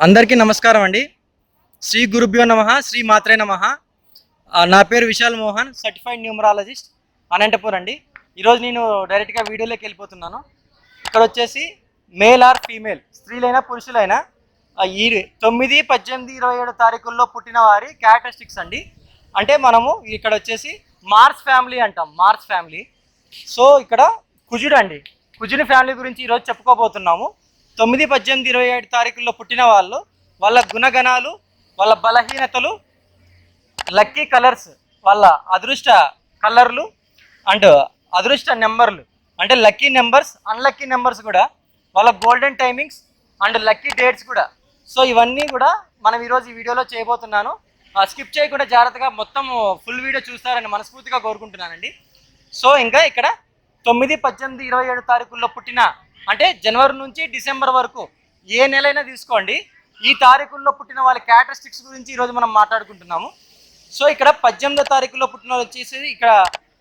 అందరికీ నమస్కారం అండి. శ్రీ గురుభ్యో నమః, శ్రీ మాత్రే నమః. నా పేరు విశాల్ మోహన్, సర్టిఫైడ్ న్యూమరాలజిస్ట్, అనంతపూర్ అండి. ఈరోజు నేను డైరెక్ట్గా వీడియోలోకి వెళ్ళిపోతున్నాను. ఇక్కడ వచ్చేసి మేల్ ఆర్ ఫీమేల్, స్త్రీలైనా పురుషులైనా ఈ 9, 18, 27 తారీఖుల్లో పుట్టిన వారి క్యారెక్టరిస్టిక్స్ అండి. అంటే మనము ఇక్కడ వచ్చేసి మార్స్ ఫ్యామిలీ అంటాం, మార్స్ ఫ్యామిలీ. సో ఇక్కడ కుజుడు అండి, కుజుని ఫ్యామిలీ గురించి ఈరోజు చెప్పుకోబోతున్నాము. 9, 18, 27 తారీఖుల్లో పుట్టిన వాళ్ళ గుణగణాలు, వాళ్ళ బలహీనతలు, లక్కీ కలర్స్, వాళ్ళ అదృష్ట కలర్లు అండ్ అదృష్ట నెంబర్లు, అంటే లక్కీ నెంబర్స్, అన్లక్కీ నెంబర్స్ కూడా, వాళ్ళ golden timings and lucky dates కూడా. సో ఇవన్నీ కూడా మనం ఈరోజు ఈ వీడియోలో చేయబోతున్నాను. స్కిప్ చేయకుండా జాగ్రత్తగా మొత్తం ఫుల్ వీడియో చూస్తారని మనస్ఫూర్తిగా కోరుకుంటున్నానండి. సో ఇంకా ఇక్కడ 9, 18, 27 తారీఖుల్లో పుట్టిన, అంటే జనవరి నుంచి డిసెంబర్ వరకు ఏ నెలైనా తీసుకోండి, ఈ తారీఖుల్లో పుట్టిన వాళ్ళ క్యారెక్టరిస్టిక్స్ గురించి ఈరోజు మనం మాట్లాడుకుంటున్నాము. సో ఇక్కడ 18వ తారీఖులో పుట్టిన వాళ్ళు వచ్చేసి ఇక్కడ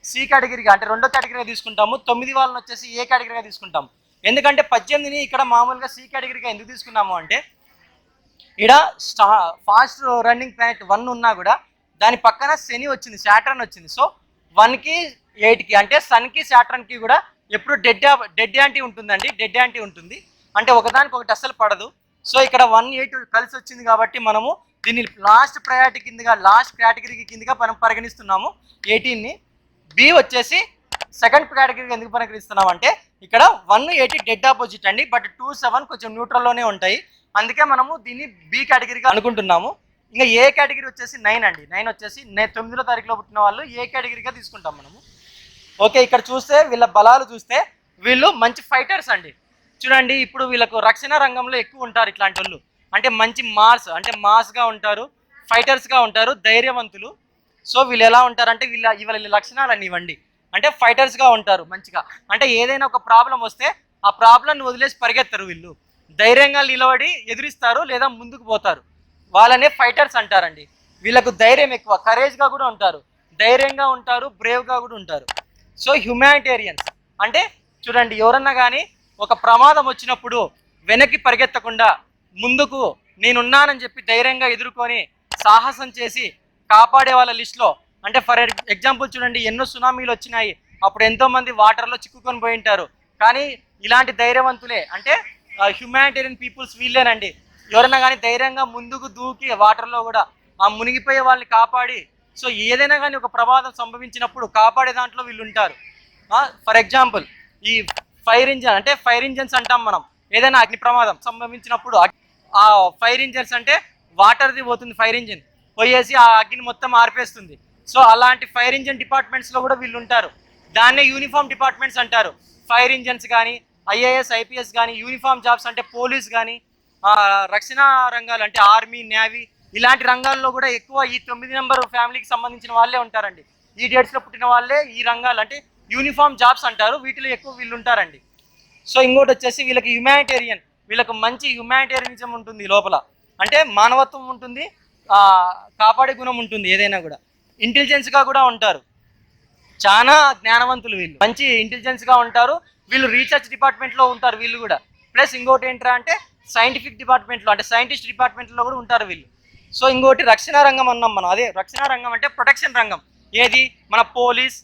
సి కేటగిరీగా, అంటే 2వ కేటగిరీగా తీసుకుంటాము. 9 వాళ్ళని వచ్చేసి ఏ కేటగిరీగా తీసుకుంటాము. ఎందుకంటే 18ని ఇక్కడ మామూలుగా సి కేటగిరీగా ఎందుకు తీసుకున్నాము అంటే, ఇక్కడ ఫాస్ట్ రన్నింగ్ ప్లానెట్ 1 ఉన్నా కూడా దాని పక్కన శని వచ్చింది, సాటర్న్ వచ్చింది. సో 1కి 8కి, అంటే సన్కి సాటర్న్కి కూడా ఎప్పుడు డెడ్ యాంటీ ఉంటుందండి, డెడ్ యాంటీ ఉంటుంది. అంటే ఒకదానికి ఒకటి అస్సలు పడదు. సో ఇక్కడ 1, 8 కలిసి వచ్చింది కాబట్టి మనము దీన్ని లాస్ట్ ప్రయారిటీ కిందగా, లాస్ట్ కేటగిరీ కిందగా మనం పరిగణిస్తున్నాము 18ని. బి వచ్చేసి సెకండ్ కేటగిరీకి ఎందుకు పరిగణిస్తున్నాం అంటే, ఇక్కడ 1, 8 డెడ్ ఆపోజిట్ అండి, బట్ 2, 7 కొంచెం న్యూట్రల్లోనే ఉంటాయి. అందుకే మనము దీన్ని బి కేటగిరీగా అనుకుంటున్నాము. ఇంకా ఏ కేటగిరీ వచ్చేసి 9 అండి. 9 వచ్చేసి 9వ తారీఖులో పుట్టిన వాళ్ళు ఏ కేటగిరీగా తీసుకుంటాం మనము. ఓకే, ఇక్కడ చూస్తే వీళ్ళ బలాలు చూస్తే వీళ్ళు మంచి ఫైటర్స్ అండి. చూడండి, ఇప్పుడు వీళ్ళకు రక్షణ రంగంలో ఎక్కువ ఉంటారు ఇట్లాంటి వాళ్ళు. అంటే మంచి మాస్గా ఉంటారు, ఫైటర్స్గా ఉంటారు, ధైర్యవంతులు. సో వీళ్ళు ఎలా ఉంటారంటే, వీళ్ళ లక్షణాలన్నీ ఇవ్వండి. అంటే ఫైటర్స్గా ఉంటారు మంచిగా. అంటే ఏదైనా ఒక ప్రాబ్లం వస్తే ఆ ప్రాబ్లంని వదిలేసి పరిగెత్తరు వీళ్ళు, ధైర్యంగా నిలబడి ఎదురిస్తారు లేదా ముందుకు పోతారు. వాళ్ళనే ఫైటర్స్ అంటారండి. వీళ్ళకు ధైర్యం ఎక్కువ, కరేజ్గా కూడా ఉంటారు, ధైర్యంగా ఉంటారు, బ్రేవ్గా కూడా ఉంటారు. సో హ్యుమానిటేరియన్స్ అంటే చూడండి, ఎవరన్నా కానీ ఒక ప్రమాదం వచ్చినప్పుడు వెనక్కి పరిగెత్తకుండా ముందుకు నేనున్నానని చెప్పి ధైర్యంగా ఎదుర్కొని సాహసం చేసి కాపాడే వాళ్ళ లిస్టులో, అంటే ఫర్ ఎగ్జాంపుల్ చూడండి, ఎన్నో సునామీలు వచ్చినాయి, అప్పుడు ఎంతోమంది వాటర్లో చిక్కుకొని పోయి ఉంటారు. కానీ ఇలాంటి ధైర్యవంతులే, అంటే హ్యుమానిటేరియన్ పీపుల్స్ వీళ్ళేనండి. ఎవరైనా కానీ ధైర్యంగా ముందుకు దూకి వాటర్లో కూడా ఆ మునిగిపోయే వాళ్ళని కాపాడి, సో ఏదైనా కానీ ఒక ప్రమాదం సంభవించినప్పుడు కాపాడే దాంట్లో వీళ్ళు ఉంటారు. ఫర్ ఎగ్జాంపుల్ ఈ ఫైర్ ఇంజన్, అంటే ఫైర్ ఇంజన్స్ అంటాం మనం. ఏదైనా అగ్ని ప్రమాదం సంభవించినప్పుడు ఆ ఫైర్ ఇంజన్స్ అంటే వాటర్ది పోతుంది, ఫైర్ ఇంజిన్ పోయేసి ఆ అగ్ని మొత్తం ఆర్పేస్తుంది. సో అలాంటి ఫైర్ ఇంజన్ డిపార్ట్మెంట్స్లో కూడా వీళ్ళు ఉంటారు. దాన్నే యూనిఫామ్ డిపార్ట్మెంట్స్ అంటారు. ఫైర్ ఇంజన్స్ కానీ, ఐఏఎస్, ఐపీఎస్ కానీ, యూనిఫామ్ జాబ్స్ అంటే పోలీస్ కానీ, రక్షణ రంగాలు అంటే ఆర్మీ, నేవీ, ఇలాంటి రంగాల్లో కూడా ఎక్కువ ఈ 9 నెంబర్ ఫ్యామిలీకి సంబంధించిన వాళ్ళే ఉంటారండి. ఈ డేట్స్లో పుట్టిన వాళ్ళే ఈ రంగాలు, అంటే యూనిఫామ్ జాబ్స్ అంటారు, వీటిలో ఎక్కువ వీళ్ళు ఉంటారండి. సో ఇంకోటి వచ్చేసి వీళ్ళకి హ్యుమానిటేరియన్, వీళ్ళకి మంచి హ్యుమానిటేరియనిజం ఉంటుంది లోపల. అంటే మానవత్వం ఉంటుంది, కాపాడే గుణం ఉంటుంది ఏదైనా కూడా. ఇంటెలిజెన్స్గా కూడా ఉంటారు, చాలా జ్ఞానవంతులు వీళ్ళు, మంచి ఇంటెలిజెన్స్గా ఉంటారు. వీళ్ళు రీసెర్చ్ డిపార్ట్మెంట్లో ఉంటారు వీళ్ళు కూడా. ప్లస్ ఇంకోటి ఏంట్రా అంటే సైంటిఫిక్ డిపార్ట్మెంట్లో, అంటే సైంటిస్ట్ డిపార్ట్మెంట్లో కూడా ఉంటారు వీళ్ళు. సో ఇంకోటి రక్షణ రంగం అన్నాం మనం. అదే రక్షణ రంగం అంటే ప్రొటెక్షన్ రంగం. ఏది మన పోలీస్,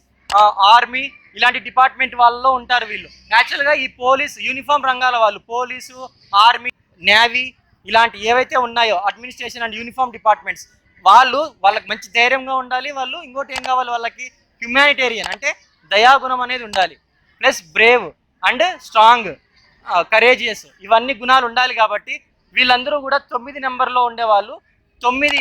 ఆర్మీ ఇలాంటి డిపార్ట్మెంట్ వాళ్ళలో ఉంటారు వీళ్ళు. యాక్చువల్గా ఈ పోలీస్ యూనిఫామ్ రంగాల వాళ్ళు, పోలీసు, ఆర్మీ, నేవీ ఇలాంటి ఏవైతే ఉన్నాయో అడ్మినిస్ట్రేషన్ అండ్ యూనిఫామ్ డిపార్ట్మెంట్స్, వాళ్ళకి మంచి ధైర్యంగా ఉండాలి. వాళ్ళు ఇంకోటి ఏం కావాలి, వాళ్ళకి హ్యుమానిటేరియన్ అంటే దయాగుణం అనేది ఉండాలి. Plus Brave and strong, courageous, ఇవన్నీ గుణాలు ఉండాలి. కాబట్టి వీళ్ళందరూ కూడా 9 నెంబర్లో ఉండేవాళ్ళు. 9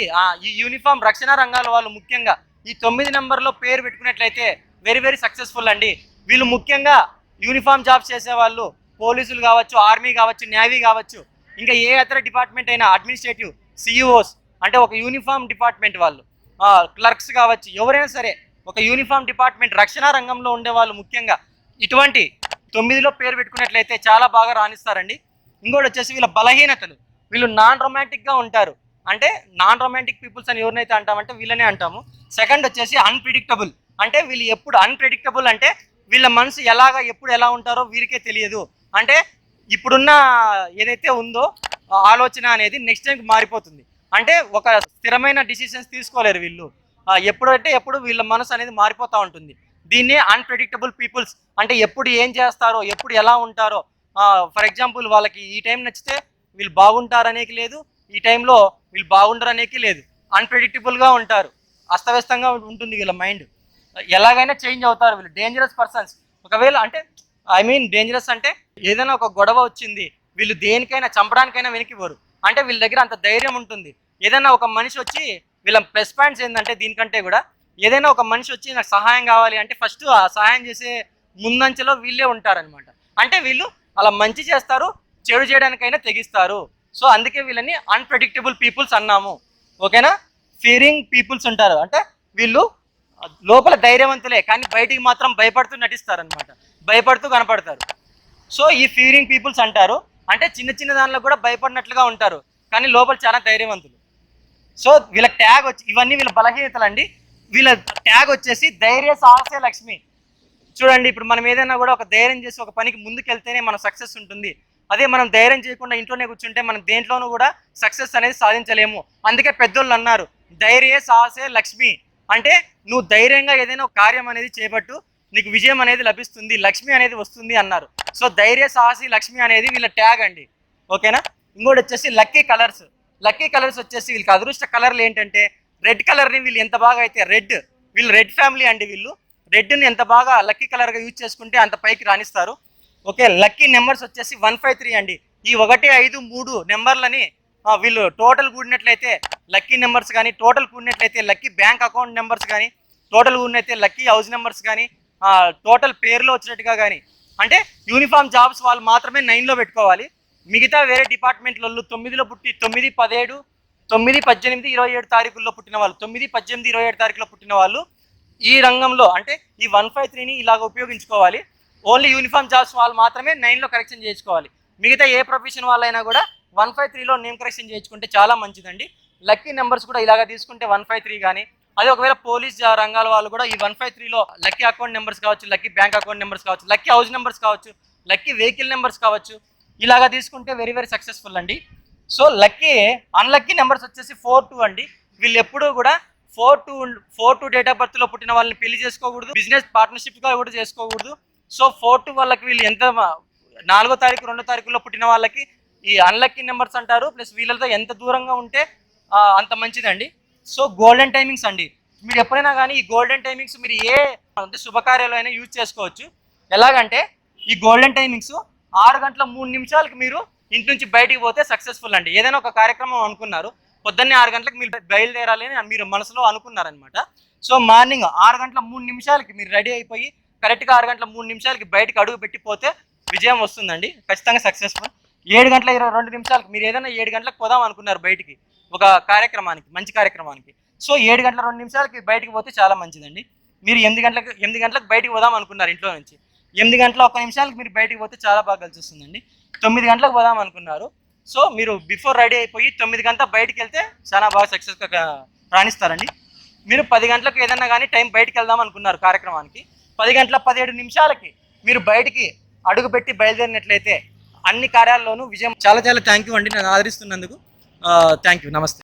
ఈ యూనిఫామ్ రక్షణ రంగాల వాళ్ళు ముఖ్యంగా ఈ 9 నెంబర్లో పేరు పెట్టుకున్నట్లయితే వెరీ వెరీ సక్సెస్ఫుల్ అండి. వీళ్ళు ముఖ్యంగా యూనిఫామ్ జాబ్స్ చేసేవాళ్ళు, పోలీసులు కావచ్చు, ఆర్మీ కావచ్చు, నేవీ కావచ్చు, ఇంకా ఏ ఇతర డిపార్ట్మెంట్ అయినా, అడ్మినిస్ట్రేటివ్, సిఇఓస్ అంటే ఒక యూనిఫామ్ డిపార్ట్మెంట్ వాళ్ళు, క్లర్క్స్ కావచ్చు, ఎవరైనా సరే ఒక యూనిఫామ్ డిపార్ట్మెంట్ రక్షణ రంగంలో ఉండేవాళ్ళు ముఖ్యంగా ఇటువంటి 9లో పేరు పెట్టుకున్నట్లయితే చాలా బాగా రాణిస్తారండి. ఇంకోటి వచ్చేసి వీళ్ళ బలహీనతలు, వీళ్ళు నాన్ రొమాంటిక్గా ఉంటారు. అంటే నాన్ రొమాంటిక్ పీపుల్స్ అని ఎవరినైతే అంటామంటే వీళ్ళనే అంటాము. సెకండ్ వచ్చేసి అన్ప్రిడిక్టబుల్, అంటే వీళ్ళు ఎప్పుడు అన్ప్రిడిక్టబుల్, అంటే వీళ్ళ మనసు ఎప్పుడు ఎలా ఉంటారో వీరికే తెలియదు. అంటే ఇప్పుడున్న ఏదైతే ఉందో ఆలోచన అనేది నెక్స్ట్ టైంకి మారిపోతుంది. అంటే ఒక స్థిరమైన డిసిషన్స్ తీసుకోలేరు వీళ్ళు. ఎప్పుడంటే ఎప్పుడు వీళ్ళ మనసు అనేది మారిపోతూ ఉంటుంది. దీన్నే అన్‌ప్రెడిక్టబుల్ పీపుల్స్, అంటే ఎప్పుడు ఏం చేస్తారో, ఎప్పుడు ఎలా ఉంటారో. ఫర్ ఎగ్జాంపుల్ వాళ్ళకి ఈ టైం నచ్చితే వీళ్ళు బాగుంటారనేకి లేదు, ఈ టైంలో వీళ్ళు బాగుండరనేకి లేదు. అన్‌ప్రెడిక్టబుల్‌గా ఉంటారు, అస్తవ్యస్తంగా ఉంటుంది వీళ్ళ మైండ్. ఎలాగైనా చేంజ్ అవుతారు వీళ్ళు. Dangerous persons. ఒకవేళ అంటే డేంజరస్ అంటే ఏదైనా ఒక గొడవ వచ్చింది, వీళ్ళు దేనికైనా చంపడానికైనా వెనక్కిపోరు. అంటే వీళ్ళ దగ్గర అంత ధైర్యం ఉంటుంది. ఏదైనా ఒక మనిషి వచ్చి, వీళ్ళ ప్లస్ పాయింట్స్ ఏంటంటే దీనికంటే కూడా, ఏదైనా ఒక మనిషి వచ్చి నాకు సహాయం కావాలి అంటే ఫస్ట్ ఆ సహాయం చేసే ముందంచెలో వీళ్ళే ఉంటారనమాట. అంటే వీళ్ళు అలా మంచి చేస్తారు, చెడు చేయడానికైనా తెగిస్తారు. సో అందుకే వీళ్ళని అన్‌ప్రెడిక్టబుల్ పీపుల్స్ అన్నాము. ఓకేనా? ఫియరింగ్ పీపుల్స్ ఉంటారు, అంటే వీళ్ళు లోపల ధైర్యవంతులే కానీ బయటికి మాత్రం భయపడుతూ నటిస్తారనమాట, భయపడుతూ కనపడతారు. సో ఈ ఫియరింగ్ పీపుల్స్ అంటారు. అంటే చిన్న చిన్న దానిలో కూడా భయపడినట్లుగా ఉంటారు కానీ లోపల చాలా ధైర్యవంతులు. సో వీళ్ళ ట్యాగ్ వచ్చి, ఇవన్నీ వీళ్ళ బలహీనతలు అండి. వీళ్ళ ట్యాగ్ వచ్చేసి ధైర్య సాహసే లక్ష్మి. చూడండి, ఇప్పుడు మనం ఏదైనా కూడా ఒక ధైర్యం చేసి ఒక పనికి ముందుకెళ్తేనే మనం సక్సెస్ ఉంటుంది. అదే మనం ధైర్యం చేయకుండా ఇంట్లోనే కూర్చుంటే మనం దేంట్లోనూ కూడా సక్సెస్ అనేది సాధించలేము. అందుకే పెద్దోళ్ళు అన్నారు, ధైర్యే సాహసే లక్ష్మి. అంటే నువ్వు ధైర్యంగా ఏదైనా ఒక కార్యం అనేది చేపట్టు, నీకు విజయం అనేది లభిస్తుంది, లక్ష్మి అనేది వస్తుంది అన్నారు. సో ధైర్య సాహసి లక్ష్మి అనేది వీళ్ళ ట్యాగ్ అండి. ఓకేనా? ఇంకోటి వచ్చేసి లక్కీ కలర్స్. లక్కీ కలర్స్ వచ్చేసి వీళ్ళకి అదృష్ట కలర్లు ఏంటంటే, రెడ్ కలర్ని వీళ్ళు ఎంత బాగా అయితే, వీళ్ళు రెడ్ ఫ్యామిలీ అండి. వీళ్ళు రెడ్ని ఎంత బాగా లక్కీ కలర్గా యూజ్ చేసుకుంటే అంత పైకి రాణిస్తారు. ఓకే, లక్కీ నెంబర్స్ వచ్చేసి 153 అండి. ఈ 1, 5, 3 నెంబర్లని వీళ్ళు టోటల్ కూడినట్లయితే లక్కీ నెంబర్స్ కానీ, టోటల్ కూడినట్లయితే లక్కీ బ్యాంక్ అకౌంట్ నెంబర్స్ కానీ, టోటల్ కూడినైతే లక్కీ హౌస్ నెంబర్స్ కానీ, టోటల్ పేరులో వచ్చినట్టుగా కానీ. అంటే యూనిఫామ్ జాబ్స్ వాళ్ళు మాత్రమే 9లో పెట్టుకోవాలి. మిగతా వేరే డిపార్ట్మెంట్లో 9లో పుట్టి 9, 17, 9, 18, 27 తారీఖుల్లో పుట్టిన వాళ్ళు, 9, 18, 27 తారీఖులో పుట్టిన వాళ్ళు ఈ రంగంలో అంటే ఈ 153ని ఇలాగ ఉపయోగించుకోవాలి. ఓన్లీ యూనిఫామ్ జాబ్స్ వాళ్ళు మాత్రమే 9లో కరెక్షన్ చేయించుకోవాలి. మిగతా ఏ ప్రొఫెషన్ వాళ్ళైనా కూడా 153లో నేమ్ కరెక్షన్ చేయించుకుంటే చాలా మంచిదండి. లక్కీ నెంబర్స్ కూడా ఇలాగ తీసుకుంటే 153 కానీ, అదే ఒకవేళ పోలీస్ రంగాల వాళ్ళు కూడా ఈ 153లో లక్కీ అకౌంట్ నెంబర్స్ కావచ్చు, లక్కీ బ్యాంక్ అకౌంట్ నెంబర్స్ కావచ్చు, లక్కీ హౌస్ నెంబర్స్ కావచ్చు, లక్కీ వెహికల్ నెంబర్స్ కావచ్చు, ఇలాగా తీసుకుంటే వెరీ వెరీ సక్సెస్ఫుల్ అండి. సో అన్లక్కీ నెంబర్స్ వచ్చేసి 4, 2 అండి. వీళ్ళు ఎప్పుడూ కూడా 4, 2 డేట్ ఆఫ్ బర్త్లో పుట్టిన వాళ్ళని పెళ్లి చేసుకోకూడదు, బిజినెస్ పార్ట్నర్షిప్గా కూడా చేసుకోకూడదు. సో 4, 2 వాళ్ళకి వీళ్ళు ఎంత 4వ తారీఖు 2వ తారీఖులో పుట్టిన వాళ్ళకి ఈ అన్లక్కీ నెంబర్స్ అంటారు. ప్లస్ వీళ్ళతో ఎంత దూరంగా ఉంటే అంత మంచిదండి. సో గోల్డెన్ టైమింగ్స్ అండి. మీరు ఎప్పుడైనా కానీ ఈ గోల్డెన్ టైమింగ్స్ మీరు ఏ శుభకార్యాలు అయినా యూజ్ చేసుకోవచ్చు. ఎలాగంటే ఈ గోల్డెన్ టైమింగ్స్ 6 గంటల 3 నిమిషాలకి మీరు ఇంటి నుంచి బయటికి పోతే సక్సెస్ఫుల్ అండి. ఏదైనా ఒక కార్యక్రమం అనుకున్నారు, పొద్దున్నే 6 గంటలకు మీరు బయలుదేరాలి అని మీరు మనసులో అనుకున్నారనమాట. సో మార్నింగ్ 6 గంటల 3 నిమిషాలకి మీరు రెడీ అయిపోయి కరెక్ట్గా 6 గంటల 3 నిమిషాలకి బయటకు అడుగు పెట్టిపోతే విజయం వస్తుందండి, ఖచ్చితంగా సక్సెస్ఫుల్. 7 గంటల 22 నిమిషాలకి మీరు ఏదైనా 7 గంటలకు పోదాం అనుకున్నారు బయటికి ఒక కార్యక్రమానికి, మంచి కార్యక్రమానికి. సో 7 గంటల 2 నిమిషాలకి బయటికి పోతే చాలా మంచిదండి. మీరు 8 గంటలకు బయటికి పోదాం అనుకున్నారు ఇంట్లో నుంచి, 8 గంటల 1 నిమిషాలకి మీరు బయటికి పోతే చాలా బాగా కలిసి వస్తుందండి. 9 గంటలకు పోదాం అనుకున్నారు, సో మీరు బిఫోర్ రెడీ అయిపోయి 9 గంటల బయటికి వెళ్తే చాలా బాగా సక్సెస్గా రాణిస్తారండి. మీరు 10 గంటలకు ఏదైనా కానీ టైం బయటికి వెళ్దాం అనుకున్నారు కార్యక్రమానికి, 10 గంటల 17 నిమిషాలకి మీరు బయటికి అడుగుపెట్టి బయలుదేరినట్లయితే అన్ని కార్యాల్లోనూ విజయం. చాలా చాలా థ్యాంక్ యూ అండి నన్ను ఆదరిస్తున్నందుకు. థ్యాంక్ యూ, నమస్తే.